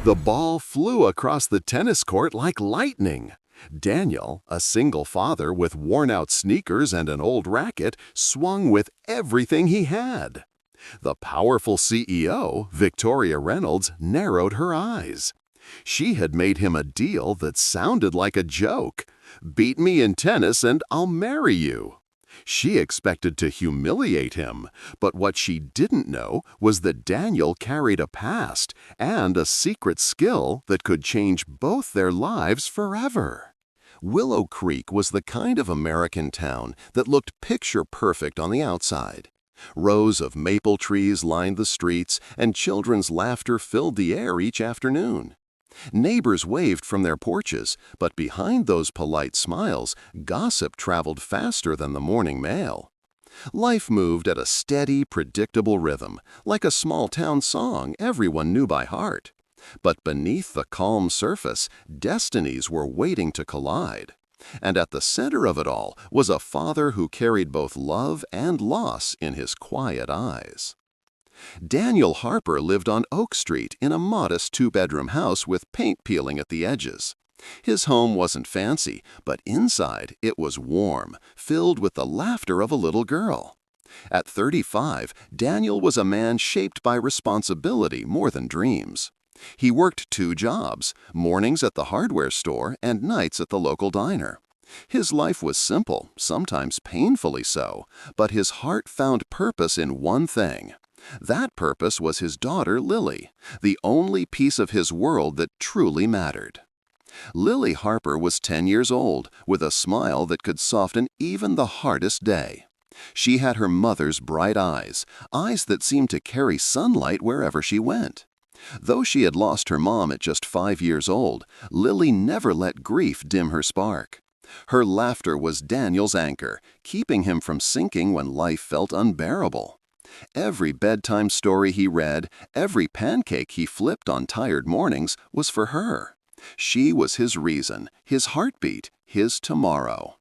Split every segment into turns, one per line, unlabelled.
The ball flew across the tennis court like lightning. Daniel, a single father with worn-out sneakers and an old racket, swung with everything he had. The powerful CEO, Victoria Reynolds, narrowed her eyes. She had made him a deal that sounded like a joke. "Beat me in tennis and I'll marry you." She expected to humiliate him, but what she didn't know was that Daniel carried a past and a secret skill that could change both their lives forever. Willow Creek was the kind of American town that looked picture-perfect on the outside. Rows of maple trees lined the streets, and children's laughter filled the air each afternoon. Neighbors waved from their porches, but behind those polite smiles, gossip traveled faster than the morning mail. Life moved at a steady, predictable rhythm, like a small-town song everyone knew by heart. But beneath the calm surface, destinies were waiting to collide. And at the center of it all was a father who carried both love and loss in his quiet eyes. Daniel Harper lived on Oak Street in a modest two-bedroom house with paint peeling at the edges. His home wasn't fancy, but inside it was warm, filled with the laughter of a little girl. At 35, Daniel was a man shaped by responsibility more than dreams. He worked 2 jobs, mornings at the hardware store and nights at the local diner. His life was simple, sometimes painfully so, but his heart found purpose in one thing. That purpose was his daughter, Lily, the only piece of his world that truly mattered. Lily Harper was 10 years old, with a smile that could soften even the hardest day. She had her mother's bright eyes, eyes that seemed to carry sunlight wherever she went. Though she had lost her mom at just 5 years old, Lily never let grief dim her spark. Her laughter was Daniel's anchor, keeping him from sinking when life felt unbearable. Every bedtime story he read, every pancake he flipped on tired mornings was for her. She was his reason, his heartbeat, his tomorrow.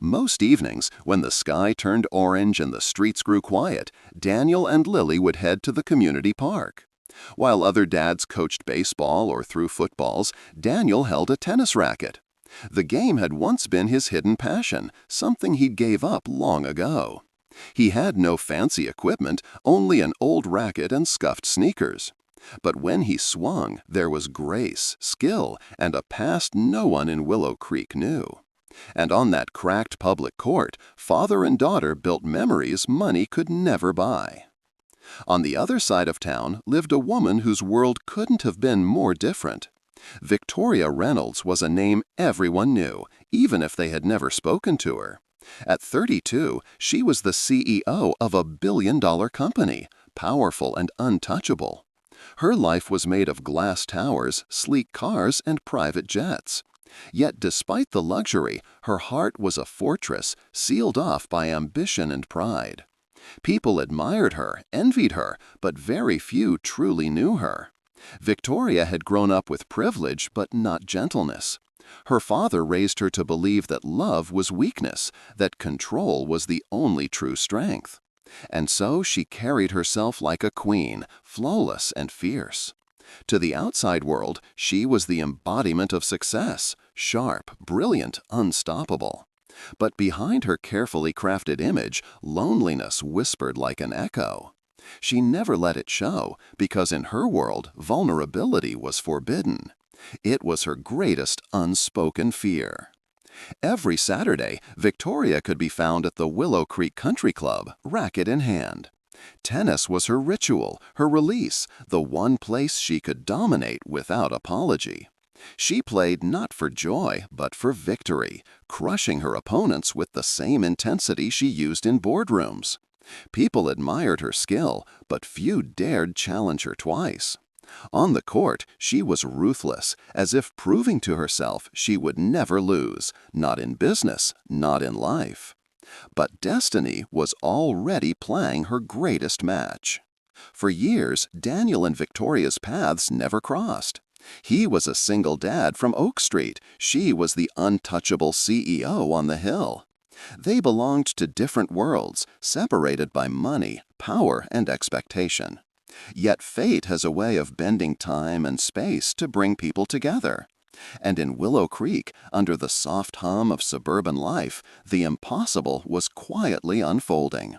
Most evenings, when the sky turned orange and the streets grew quiet, Daniel and Lily would head to the community park. While other dads coached baseball or threw footballs, Daniel held a tennis racket. The game had once been his hidden passion, something he gave up long ago. He had no fancy equipment, only an old racket and scuffed sneakers. But when he swung, there was grace, skill, and a past no one in Willow Creek knew. And on that cracked public court, father and daughter built memories money could never buy. On the other side of town lived a woman whose world couldn't have been more different. Victoria Reynolds was a name everyone knew, even if they had never spoken to her. At 32, she was the CEO of a billion-dollar company, powerful and untouchable. Her life was made of glass towers, sleek cars, and private jets. Yet despite the luxury, her heart was a fortress, sealed off by ambition and pride. People admired her, envied her, but very few truly knew her. Victoria had grown up with privilege, but not gentleness. Her father raised her to believe that love was weakness, that control was the only true strength. And so she carried herself like a queen, flawless and fierce. To the outside world, she was the embodiment of success, sharp, brilliant, unstoppable. But behind her carefully crafted image, loneliness whispered like an echo. She never let it show, because in her world, vulnerability was forbidden. It was her greatest unspoken fear. Every Saturday, Victoria could be found at the Willow Creek Country Club, racket in hand. Tennis was her ritual, her release, the one place she could dominate without apology. She played not for joy, but for victory, crushing her opponents with the same intensity she used in boardrooms. People admired her skill, but few dared challenge her twice. On the court, she was ruthless, as if proving to herself she would never lose, not in business, not in life. But destiny was already playing her greatest match. For years, Daniel and Victoria's paths never crossed. He was a single dad from Oak Street. She was the untouchable CEO on the hill. They belonged to different worlds, separated by money, power, and expectation. Yet fate has a way of bending time and space to bring people together. And in Willow Creek, under the soft hum of suburban life, the impossible was quietly unfolding.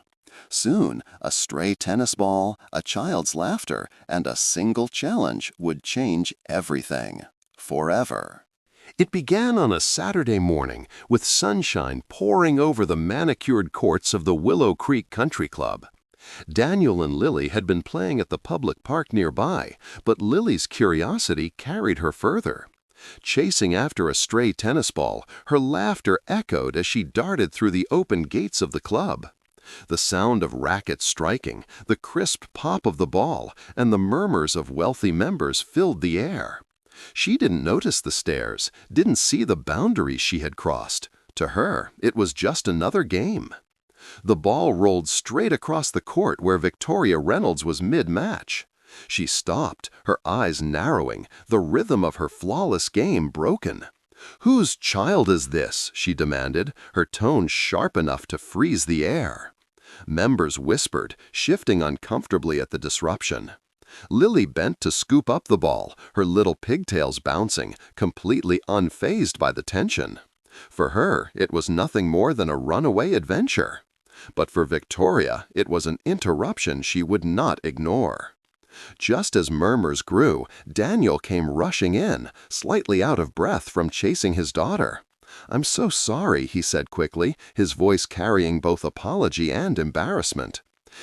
Soon, a stray tennis ball, a child's laughter, and a single challenge would change everything. Forever. It began on a Saturday morning with sunshine pouring over the manicured courts of the Willow Creek Country Club. Daniel and Lily had been playing at the public park nearby, but Lily's curiosity carried her further. Chasing after a stray tennis ball, her laughter echoed as she darted through the open gates of the club. The sound of rackets striking, the crisp pop of the ball, and the murmurs of wealthy members filled the air. She didn't notice the stairs, didn't see the boundaries she had crossed. To her, it was just another game. The ball rolled straight across the court where Victoria Reynolds was mid-match. She stopped, her eyes narrowing, the rhythm of her flawless game broken. "Whose child is this?" she demanded, her tone sharp enough to freeze the air. Members whispered, shifting uncomfortably at the disruption. Lily bent to scoop up the ball, her little pigtails bouncing, completely unfazed by the tension. For her, it was nothing more than a runaway adventure. But for Victoria, it was an interruption she would not ignore. Just as murmurs grew, Daniel came rushing in, slightly out of breath from chasing his daughter. "I'm so sorry," he said quickly, his voice carrying both apology and embarrassment.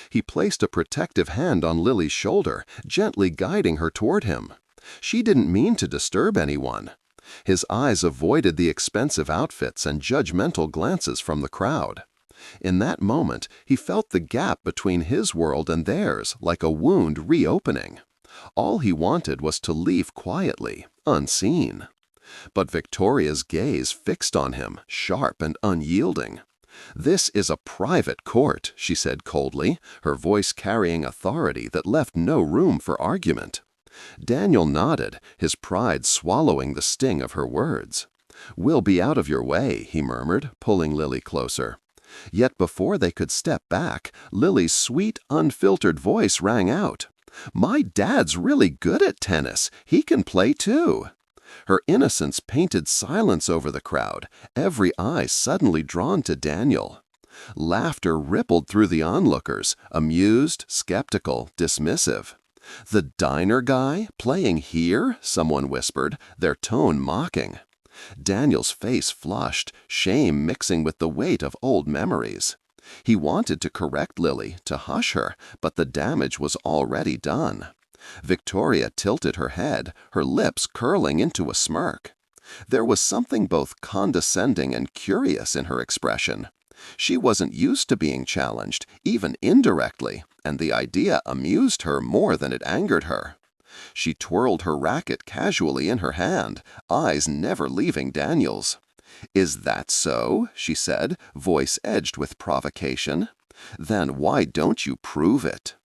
He placed a protective hand on Lily's shoulder, gently guiding her toward him. She didn't mean to disturb anyone. His eyes avoided the expensive outfits and judgmental glances from the crowd. In that moment, he felt the gap between his world and theirs like a wound reopening. All he wanted was to leave quietly, unseen. But Victoria's gaze fixed on him, sharp and unyielding. "This is a private court," she said coldly, her voice carrying authority that left no room for argument. Daniel nodded, his pride swallowing the sting of her words. "We'll be out of your way," he murmured, pulling Lily closer. Yet before they could step back, Lily's sweet, unfiltered voice rang out. "My dad's really good at tennis. He can play too." Her innocence painted silence over the crowd, every eye suddenly drawn to Daniel. Laughter rippled through the onlookers, amused, skeptical, dismissive. "The diner guy? Playing here?" someone whispered, their tone mocking. Daniel's face flushed, shame mixing with the weight of old memories. He wanted to correct Lily, to hush her, but the damage was already done. Victoria tilted her head, her lips curling into a smirk. There was something both condescending and curious in her expression. She wasn't used to being challenged, even indirectly, and the idea amused her more than it angered her. She twirled her racket casually in her hand, eyes never leaving Daniel's. "Is that so?" she said, voice edged with provocation. "Then why don't you prove it?"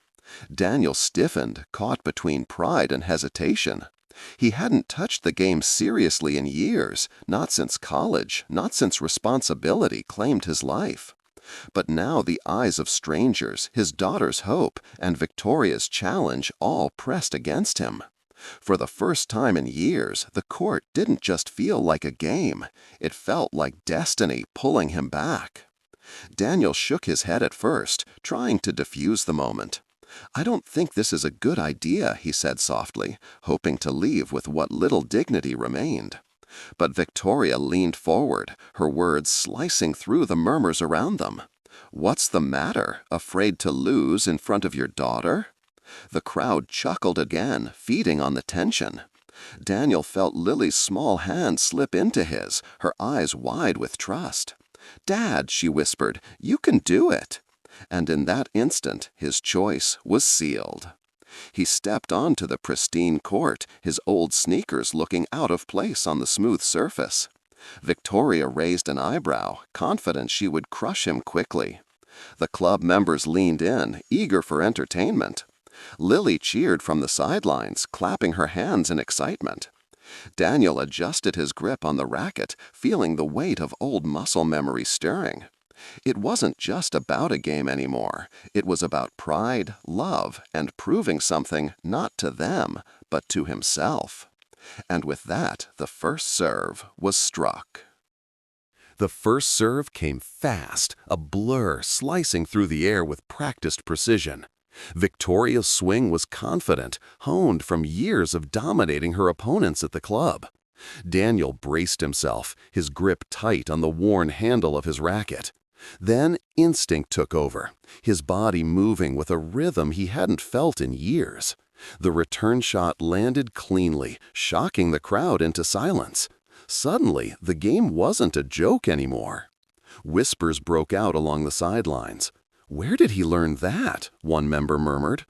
Daniel stiffened, caught between pride and hesitation. He hadn't touched the game seriously in years, not since college, not since responsibility claimed his life. But now the eyes of strangers, his daughter's hope, and Victoria's challenge all pressed against him. For the first time in years, the court didn't just feel like a game. It felt like destiny pulling him back. Daniel shook his head at first, trying to diffuse the moment. "I don't think this is a good idea," he said softly, hoping to leave with what little dignity remained. But Victoria leaned forward, her words slicing through the murmurs around them. "What's the matter? Afraid to lose in front of your daughter?" The crowd chuckled again, feeding on the tension. Daniel felt Lily's small hand slip into his, her eyes wide with trust. "Dad," she whispered, "you can do it." And in that instant, his choice was sealed. He stepped onto the pristine court, his old sneakers looking out of place on the smooth surface. Victoria raised an eyebrow, confident she would crush him quickly. The club members leaned in, eager for entertainment. Lily cheered from the sidelines, clapping her hands in excitement. Daniel adjusted his grip on the racket, feeling the weight of old muscle memory stirring. It wasn't just about a game anymore. It was about pride, love, and proving something not to them, but to himself. And with that, the first serve was struck. The first serve came fast, a blur slicing through the air with practiced precision. Victoria's swing was confident, honed from years of dominating her opponents at the club. Daniel braced himself, his grip tight on the worn handle of his racket. Then instinct took over, his body moving with a rhythm he hadn't felt in years. The return shot landed cleanly, shocking the crowd into silence. Suddenly, the game wasn't a joke anymore. Whispers broke out along the sidelines. "Where did he learn that?" one member murmured.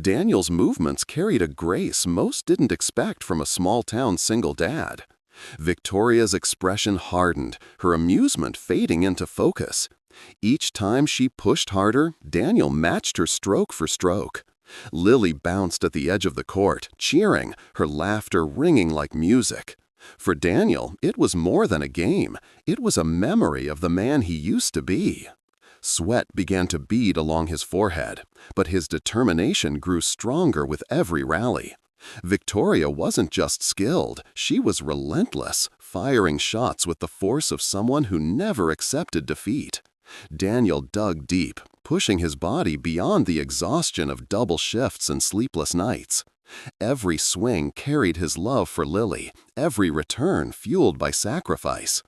Daniel's movements carried a grace most didn't expect from a small-town single dad. Victoria's expression hardened, her amusement fading into focus. Each time she pushed harder, Daniel matched her stroke for stroke. Lily bounced at the edge of the court, cheering, her laughter ringing like music. For Daniel, it was more than a game. It was a memory of the man he used to be. Sweat began to bead along his forehead, but his determination grew stronger with every rally. Victoria wasn't just skilled, she was relentless, firing shots with the force of someone who never accepted defeat. Daniel dug deep, pushing his body beyond the exhaustion of double shifts and sleepless nights. Every swing carried his love for Lily, every return fueled by sacrifice.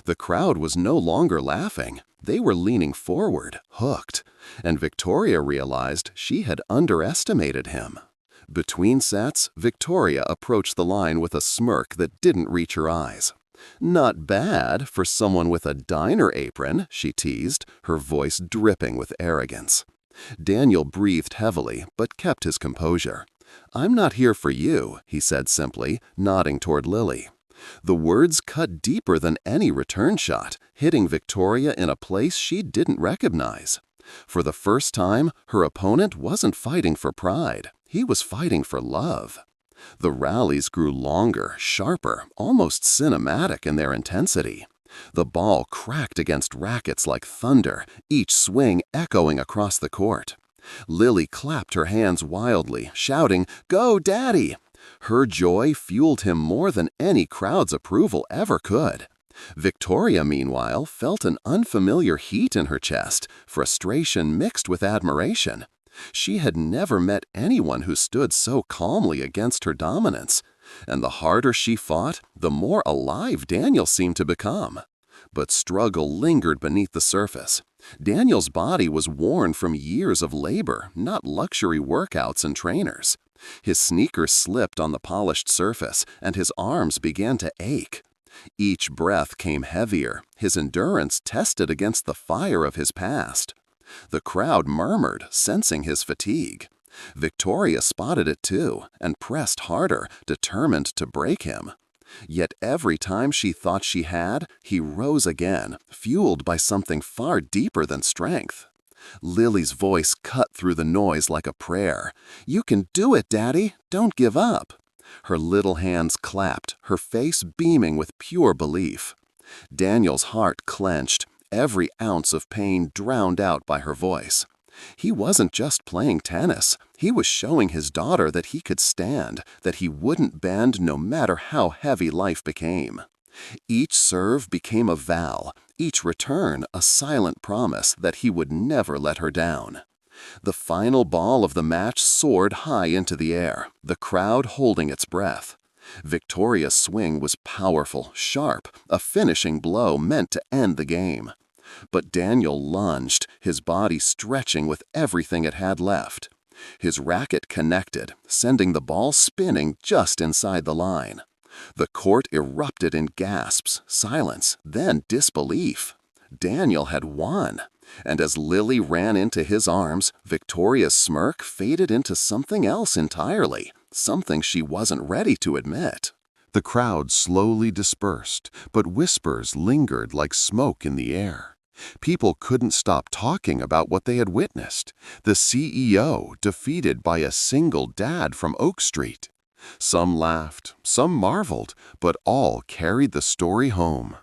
The crowd was no longer laughing. They were leaning forward, hooked, and Victoria realized she had underestimated him. Between sets, Victoria approached the line with a smirk that didn't reach her eyes. "Not bad for someone with a diner apron," she teased, her voice dripping with arrogance. Daniel breathed heavily, but kept his composure. "I'm not here for you," he said simply, nodding toward Lily. The words cut deeper than any return shot, hitting Victoria in a place she didn't recognize. For the first time, her opponent wasn't fighting for pride. He was fighting for love. The rallies grew longer, sharper, almost cinematic in their intensity. The ball cracked against rackets like thunder, each swing echoing across the court. Lily clapped her hands wildly, shouting, "Go, Daddy!" Her joy fueled him more than any crowd's approval ever could. Victoria, meanwhile, felt an unfamiliar heat in her chest, frustration mixed with admiration. She had never met anyone who stood so calmly against her dominance, and the harder she fought, the more alive Daniel seemed to become. But struggle lingered beneath the surface. Daniel's body was worn from years of labor, not luxury workouts and trainers. His sneakers slipped on the polished surface, and his arms began to ache. Each breath came heavier, his endurance tested against the fire of his past. The crowd murmured, sensing his fatigue. Victoria spotted it too, and pressed harder, determined to break him. Yet every time she thought she had, he rose again, fueled by something far deeper than strength. Lily's voice cut through the noise like a prayer. "You can do it, Daddy! Don't give up!" Her little hands clapped, her face beaming with pure belief. Daniel's heart clenched, every ounce of pain drowned out by her voice. He wasn't just playing tennis. He was showing his daughter that he could stand, that he wouldn't bend no matter how heavy life became. Each serve became a vow, each return a silent promise that he would never let her down. The final ball of the match soared high into the air, the crowd holding its breath. Victoria's swing was powerful, sharp, a finishing blow meant to end the game. But Daniel lunged, his body stretching with everything it had left. His racket connected, sending the ball spinning just inside the line. The court erupted in gasps, silence, then disbelief. Daniel had won. And as Lily ran into his arms, Victoria's smirk faded into something else entirely, something she wasn't ready to admit. The crowd slowly dispersed, but whispers lingered like smoke in the air. People couldn't stop talking about what they had witnessed. The CEO defeated by a single dad from Oak Street. Some laughed, some marveled, but all carried the story home.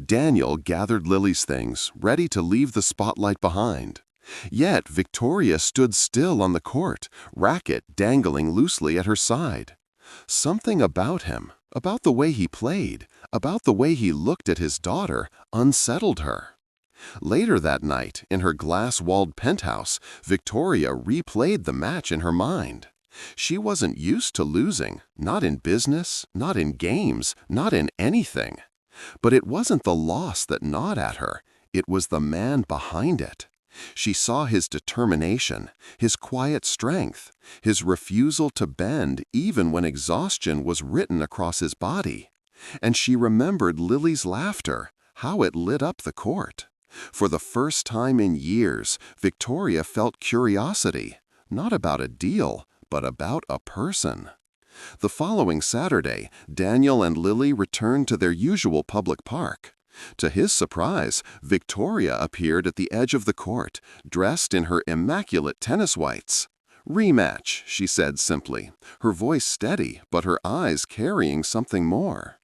Daniel gathered Lily's things, ready to leave the spotlight behind. Yet Victoria stood still on the court, racket dangling loosely at her side. Something about him, about the way he played, about the way he looked at his daughter, unsettled her. Later that night, in her glass-walled penthouse, Victoria replayed the match in her mind. She wasn't used to losing, not in business, not in games, not in anything. But it wasn't the loss that gnawed at her, it was the man behind it. She saw his determination, his quiet strength, his refusal to bend even when exhaustion was written across his body. And she remembered Lily's laughter, how it lit up the court. For the first time in years, Victoria felt curiosity, not about a deal, but about a person. The following Saturday, Daniel and Lily returned to their usual public park. To his surprise, Victoria appeared at the edge of the court, dressed in her immaculate tennis whites. "Rematch," she said simply, her voice steady, but her eyes carrying something more.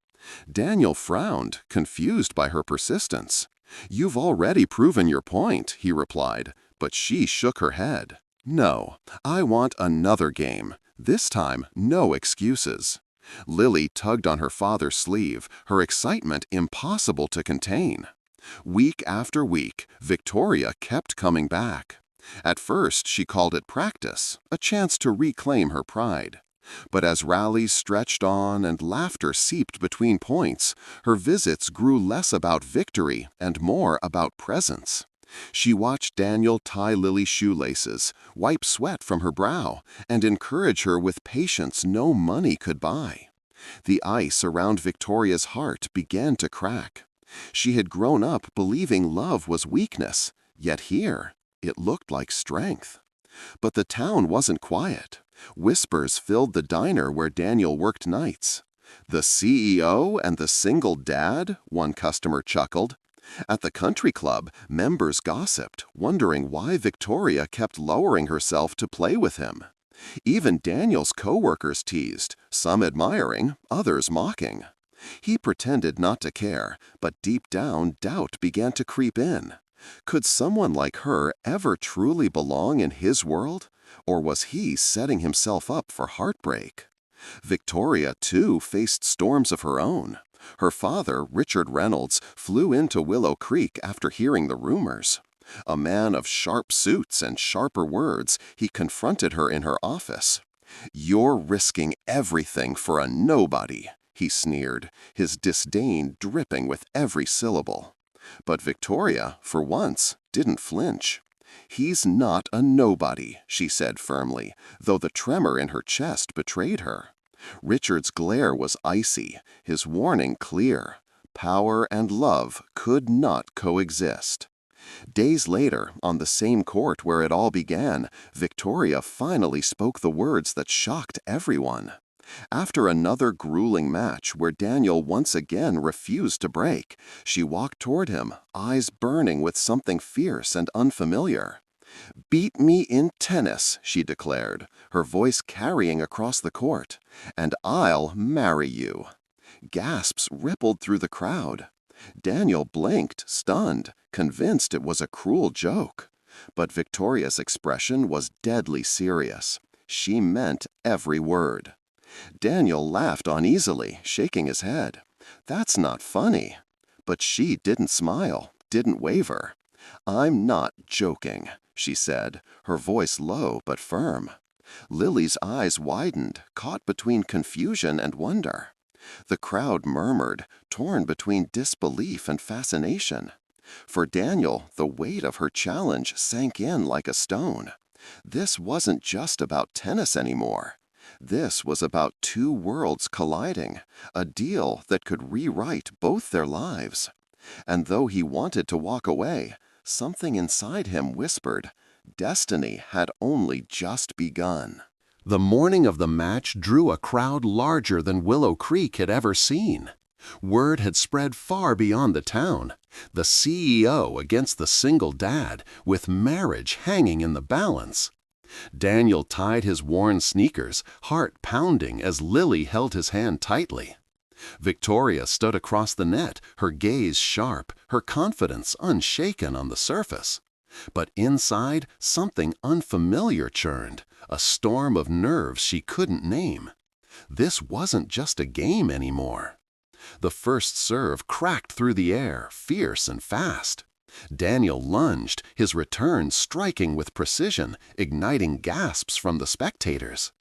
Daniel frowned, confused by her persistence. "You've already proven your point," he replied, but she shook her head. "No, I want another game. This time, no excuses." Lily tugged on her father's sleeve, her excitement impossible to contain. Week after week, Victoria kept coming back. At first, she called it practice, a chance to reclaim her pride. But as rallies stretched on and laughter seeped between points, her visits grew less about victory and more about presence. She watched Daniel tie Lily's shoelaces, wipe sweat from her brow, and encourage her with patience no money could buy. The ice around Victoria's heart began to crack. She had grown up believing love was weakness, yet here it looked like strength. But the town wasn't quiet. Whispers filled the diner where Daniel worked nights. "The CEO and the single dad?" one customer chuckled. At the country club, members gossiped, wondering why Victoria kept lowering herself to play with him. Even Daniel's co-workers teased, some admiring, others mocking. He pretended not to care, but deep down doubt began to creep in. Could someone like her ever truly belong in his world? Or was he setting himself up for heartbreak? Victoria, too, faced storms of her own. Her father, Richard Reynolds, flew into Willow Creek after hearing the rumors. A man of sharp suits and sharper words, he confronted her in her office. "You're risking everything for a nobody," he sneered, his disdain dripping with every syllable. But Victoria, for once, didn't flinch. "He's not a nobody," she said firmly, though the tremor in her chest betrayed her. Richard's glare was icy, his warning clear. Power and love could not coexist. Days later, on the same court where it all began, Victoria finally spoke the words that shocked everyone. After another grueling match where Daniel once again refused to break, she walked toward him, eyes burning with something fierce and unfamiliar. "Beat me in tennis," she declared, her voice carrying across the court, "and I'll marry you." Gasps rippled through the crowd. Daniel blinked, stunned, convinced it was a cruel joke. But Victoria's expression was deadly serious. She meant every word. Daniel laughed uneasily, shaking his head. "That's not funny." But she didn't smile, didn't waver. "I'm not joking," she said, her voice low but firm. Lily's eyes widened, caught between confusion and wonder. The crowd murmured, torn between disbelief and fascination. For Daniel, the weight of her challenge sank in like a stone. This wasn't just about tennis anymore. This was about two worlds colliding, a deal that could rewrite both their lives. And though he wanted to walk away, something inside him whispered, destiny had only just begun. The morning of the match drew a crowd larger than Willow Creek had ever seen. Word had spread far beyond the town. The CEO against the single dad, with marriage hanging in the balance. Daniel tied his worn sneakers, heart pounding as Lily held his hand tightly. Victoria stood across the net, her gaze sharp, her confidence unshaken on the surface. But inside, something unfamiliar churned, a storm of nerves she couldn't name. This wasn't just a game anymore. The first serve cracked through the air, fierce and fast. Daniel lunged, his return striking with precision, igniting gasps from the spectators.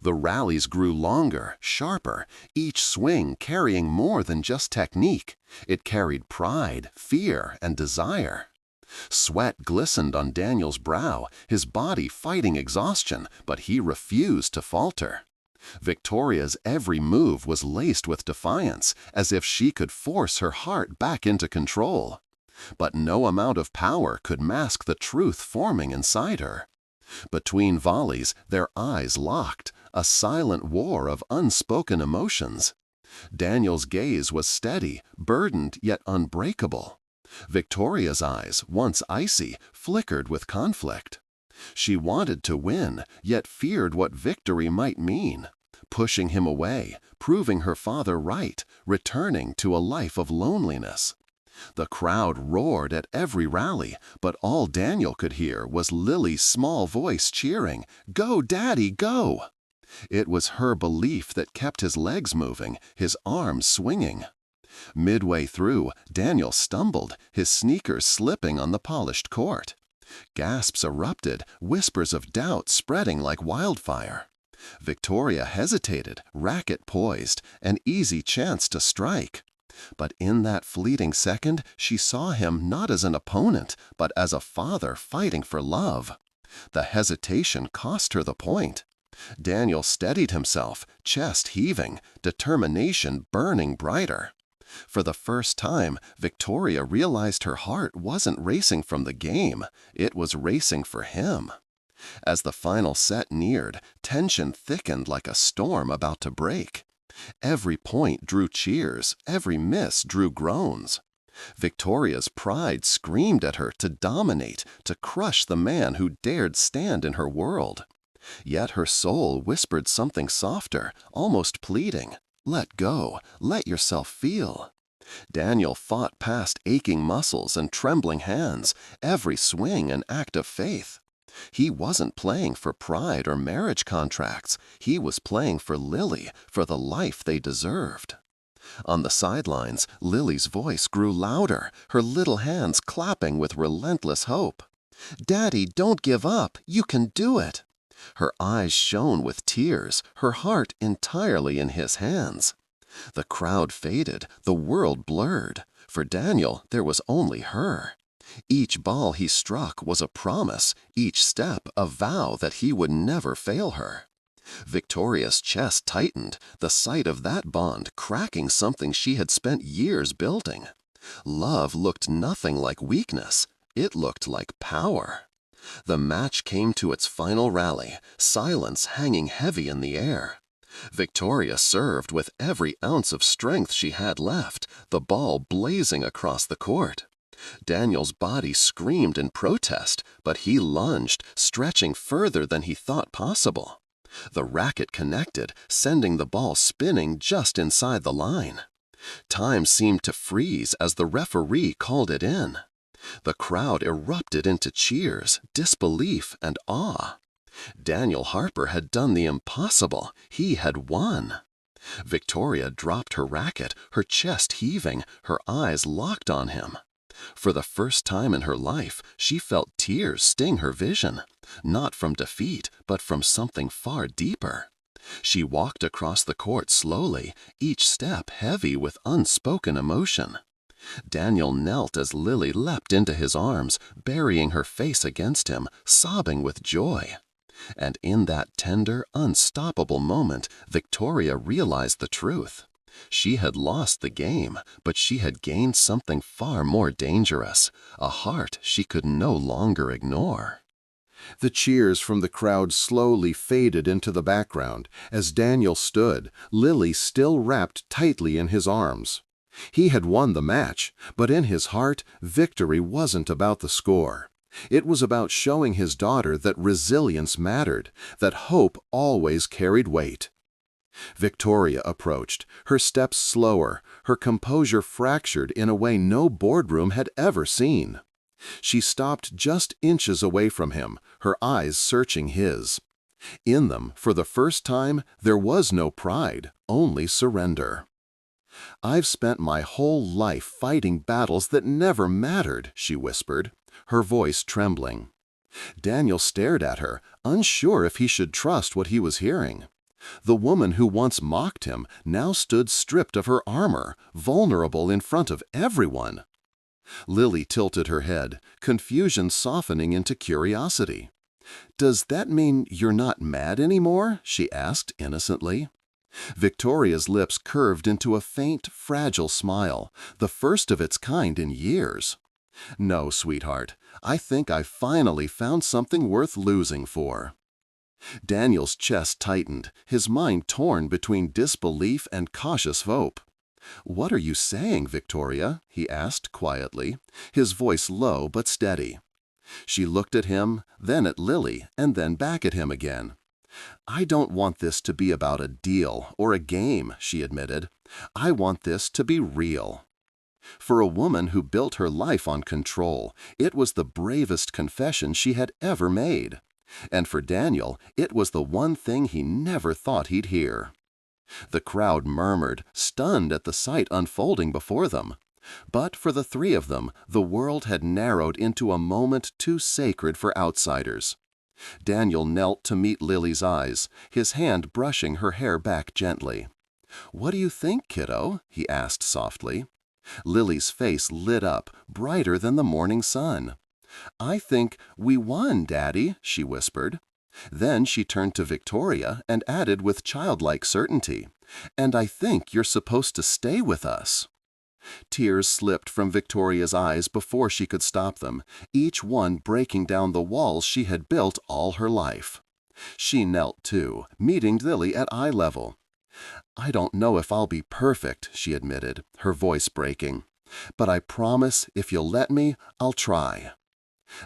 The rallies grew longer, sharper, each swing carrying more than just technique. It carried pride, fear, and desire. Sweat glistened on Daniel's brow, his body fighting exhaustion, but he refused to falter. Victoria's every move was laced with defiance, as if she could force her heart back into control. But no amount of power could mask the truth forming inside her. Between volleys, their eyes locked, a silent war of unspoken emotions. Daniel's gaze was steady, burdened yet unbreakable. Victoria's eyes, once icy, flickered with conflict. She wanted to win, yet feared what victory might mean. Pushing him away, proving her father right, returning to a life of loneliness. The crowd roared at every rally, but all Daniel could hear was Lily's small voice cheering, "Go, Daddy, go!" It was her belief that kept his legs moving, his arms swinging. Midway through, Daniel stumbled, his sneakers slipping on the polished court. Gasps erupted, whispers of doubt spreading like wildfire. Victoria hesitated, racket poised, an easy chance to strike. But in that fleeting second, she saw him not as an opponent, but as a father fighting for love. The hesitation cost her the point. Daniel steadied himself, chest heaving, determination burning brighter. For the first time, Victoria realized her heart wasn't racing from the game, it was racing for him. As the final set neared, tension thickened like a storm about to break. Every point drew cheers, every miss drew groans. Victoria's pride screamed at her to dominate, to crush the man who dared stand in her world. Yet her soul whispered something softer, almost pleading. Let go, let yourself feel. Daniel fought past aching muscles and trembling hands, every swing an act of faith. He wasn't playing for pride or marriage contracts. He was playing for Lily, for the life they deserved. On the sidelines, Lily's voice grew louder, her little hands clapping with relentless hope. "Daddy, don't give up. You can do it." Her eyes shone with tears, her heart entirely in his hands. The crowd faded, the world blurred. For Daniel, there was only her. Each ball he struck was a promise, each step a vow that he would never fail her. Victoria's chest tightened, the sight of that bond cracking something she had spent years building. Love looked nothing like weakness, it looked like power. The match came to its final rally, silence hanging heavy in the air. Victoria served with every ounce of strength she had left, the ball blazing across the court. Daniel's body screamed in protest, but he lunged, stretching further than he thought possible. The racket connected, sending the ball spinning just inside the line. Time seemed to freeze as the referee called it in. The crowd erupted into cheers, disbelief, and awe. Daniel Harper had done the impossible. He had won. Victoria dropped her racket, her chest heaving, her eyes locked on him. For the first time in her life, she felt tears sting her vision, not from defeat, but from something far deeper. She walked across the court slowly, each step heavy with unspoken emotion. Daniel knelt as Lily leapt into his arms, burying her face against him, sobbing with joy. And in that tender, unstoppable moment, Victoria realized the truth. She had lost the game, but she had gained something far more dangerous, a heart she could no longer ignore.
The cheers from the crowd slowly faded into the background. As Daniel stood, Lily still wrapped tightly in his arms. He had won the match, but in his heart, victory wasn't about the score. It was about showing his daughter that resilience mattered, that hope always carried weight. Victoria approached, her steps slower, her composure fractured in a way no boardroom had ever seen. She stopped just inches away from him, her eyes searching his. In them, for the first time, there was no pride, only surrender. "I've spent my whole life fighting battles that never mattered," she whispered, her voice trembling. Daniel stared at her, unsure if he should trust what he was hearing. The woman who once mocked him now stood stripped of her armor, vulnerable in front of everyone. Lily tilted her head, confusion softening into curiosity. "Does that mean you're not mad anymore?" she asked innocently. Victoria's lips curved into a faint, fragile smile, the first of its kind in years. "No, sweetheart, I think I finally found something worth losing for." Daniel's chest tightened, his mind torn between disbelief and cautious hope. "What are you saying, Victoria?" he asked quietly, his voice low but steady. She looked at him, then at Lily, and then back at him again. "I don't want this to be about a deal or a game," she admitted. "I want this to be real." For a woman who built her life on control, it was the bravest confession she had ever made. And for Daniel, it was the one thing he never thought he'd hear. The crowd murmured, stunned at the sight unfolding before them. But for the three of them, the world had narrowed into a moment too sacred for outsiders. Daniel knelt to meet Lily's eyes, his hand brushing her hair back gently. "What do you think, kiddo?" he asked softly. Lily's face lit up, brighter than the morning sun. "I think we won, Daddy," she whispered. Then she turned to Victoria and added with childlike certainty, "And I think you're supposed to stay with us." Tears slipped from Victoria's eyes before she could stop them, each one breaking down the walls she had built all her life. She knelt too, meeting Lily at eye level. "I don't know if I'll be perfect," she admitted, her voice breaking. "But I promise, if you'll let me, I'll try."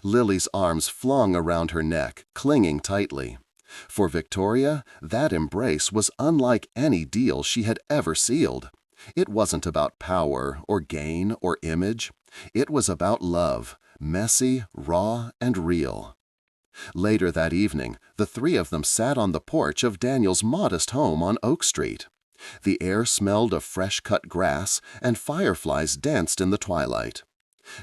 Lily's arms flung around her neck, clinging tightly. For Victoria, that embrace was unlike any deal she had ever sealed. It wasn't about power or gain or image. It was about love, messy, raw, and real. Later that evening, the three of them sat on the porch of Daniel's modest home on Oak Street. The air smelled of fresh-cut grass, and fireflies danced in the twilight.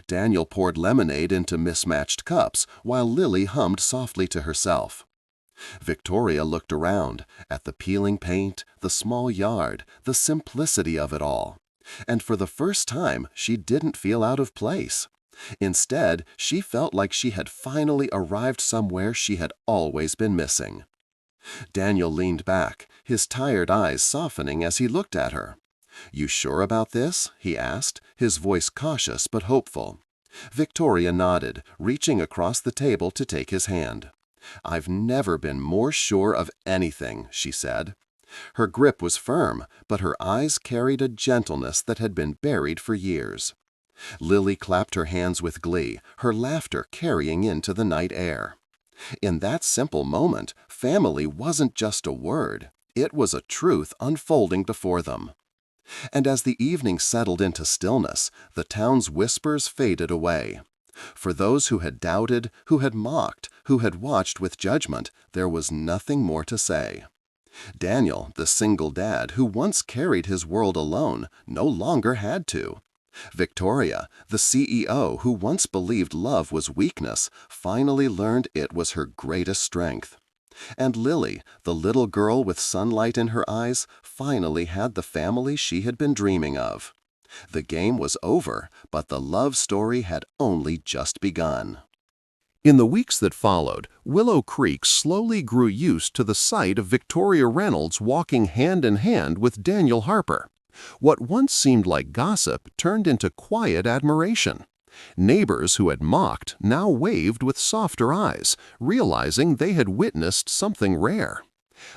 Daniel poured lemonade into mismatched cups, while Lily hummed softly to herself. Victoria looked around, at the peeling paint, the small yard, the simplicity of it all. And for the first time, she didn't feel out of place. Instead, she felt like she had finally arrived somewhere she had always been missing. Daniel leaned back, his tired eyes softening as he looked at her. "You sure about this?" he asked, his voice cautious but hopeful. Victoria nodded, reaching across the table to take his hand. "I've never been more sure of anything," she said. Her grip was firm, but her eyes carried a gentleness that had been buried for years. Lily clapped her hands with glee, her laughter carrying into the night air. In that simple moment, family wasn't just a word. It was a truth unfolding before them. And as the evening settled into stillness, the town's whispers faded away. For those who had doubted, who had mocked, who had watched with judgment, there was nothing more to say. Daniel, the single dad who once carried his world alone, no longer had to. Victoria, the CEO who once believed love was weakness, finally learned it was her greatest strength. And Lily, the little girl with sunlight in her eyes, finally had the family she had been dreaming of. The game was over, but the love story had only just begun. In the weeks that followed, Willow Creek slowly grew used to the sight of Victoria Reynolds walking hand in hand with Daniel Harper. What once seemed like gossip turned into quiet admiration. Neighbors who had mocked now waved with softer eyes, realizing they had witnessed something rare.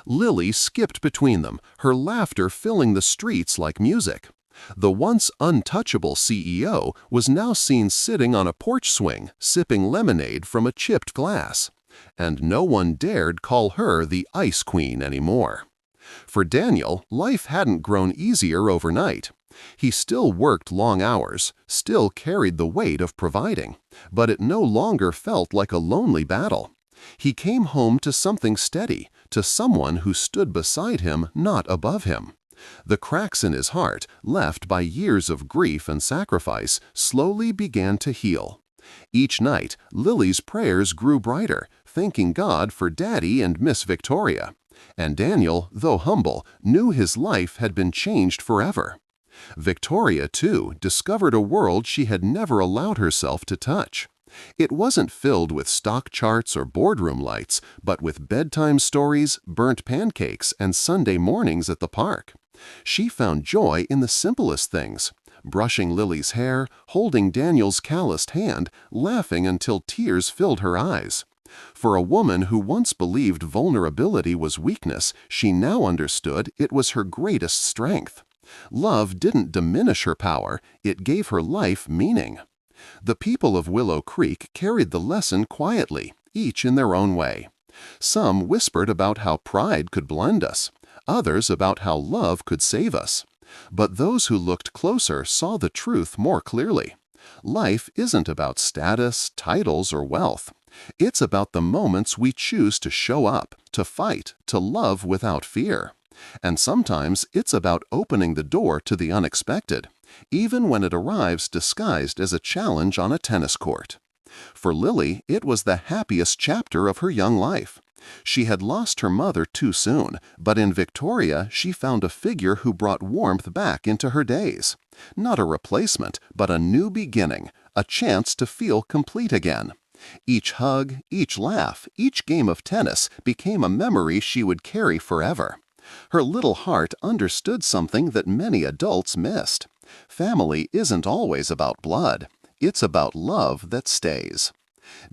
Lily skipped between them, her laughter filling the streets like music. The once untouchable CEO was now seen sitting on a porch swing, sipping lemonade from a chipped glass. And no one dared call her the Ice Queen anymore.
For Daniel, life hadn't grown easier overnight. He still worked long hours, still carried the weight of providing, but it no longer felt like a lonely battle. He came home to something steady, to someone who stood beside him, not above him. The cracks in his heart, left by years of grief and sacrifice, slowly began to heal. Each night, Lily's prayers grew brighter, thanking God for Daddy and Miss Victoria. And Daniel, though humble, knew his life had been changed forever. Victoria, too, discovered a world she had never allowed herself to touch. It wasn't filled with stock charts or boardroom lights, but with bedtime stories, burnt pancakes, and Sunday mornings at the park. She found joy in the simplest things: brushing Lily's hair, holding Daniel's calloused hand, laughing until tears filled her eyes. For a woman who once believed vulnerability was weakness, she now understood it was her greatest strength. Love didn't diminish her power, it gave her life meaning. The people of Willow Creek carried the lesson quietly, each in their own way. Some whispered about how pride could blind us, others about how love could save us. But those who looked closer saw the truth more clearly. Life isn't about status, titles, or wealth. It's about the moments we choose to show up, to fight, to love without fear. And sometimes it's about opening the door to the unexpected, even when it arrives disguised as a challenge on a tennis court. For Lily, it was the happiest chapter of her young life. She had lost her mother too soon, but in Victoria she found a figure who brought warmth back into her days. Not a replacement, but a new beginning, a chance to feel complete again. Each hug, each laugh, each game of tennis became a memory she would carry forever. Her little heart understood something that many adults missed. Family isn't always about blood. It's about love that stays.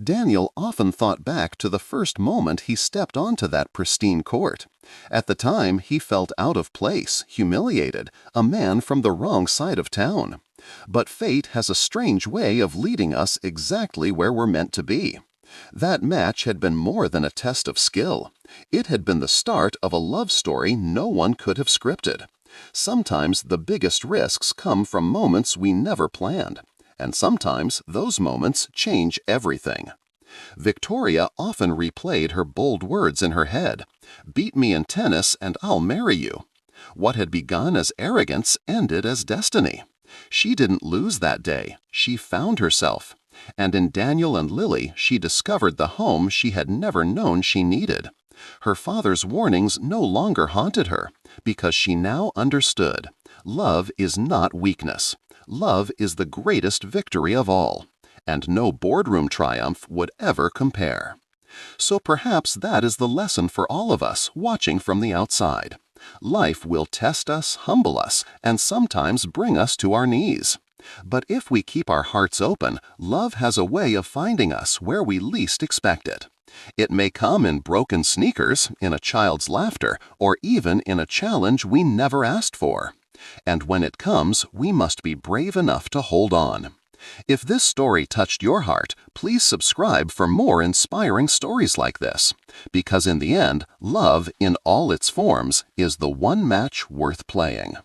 Daniel often thought back to the first moment he stepped onto that pristine court. At the time, he felt out of place, humiliated, a man from the wrong side of town. But fate has a strange way of leading us exactly where we're meant to be. That match had been more than a test of skill. It had been the start of a love story no one could have scripted. Sometimes the biggest risks come from moments we never planned, and sometimes those moments change everything. Victoria often replayed her bold words in her head. "Beat me in tennis and I'll marry you." What had begun as arrogance ended as destiny. She didn't lose that day. She found herself. And in Daniel and Lily, she discovered the home she had never known she needed. Her father's warnings no longer haunted her, because she now understood. Love is not weakness. Love is the greatest victory of all, and no boardroom triumph would ever compare. So perhaps that is the lesson for all of us watching from the outside. Life will test us, humble us, and sometimes bring us to our knees. But if we keep our hearts open, love has a way of finding us where we least expect it. It may come in broken sneakers, in a child's laughter, or even in a challenge we never asked for. And when it comes, we must be brave enough to hold on. If this story touched your heart, please subscribe for more inspiring stories like this. Because in the end, love, in all its forms, is the one match worth playing.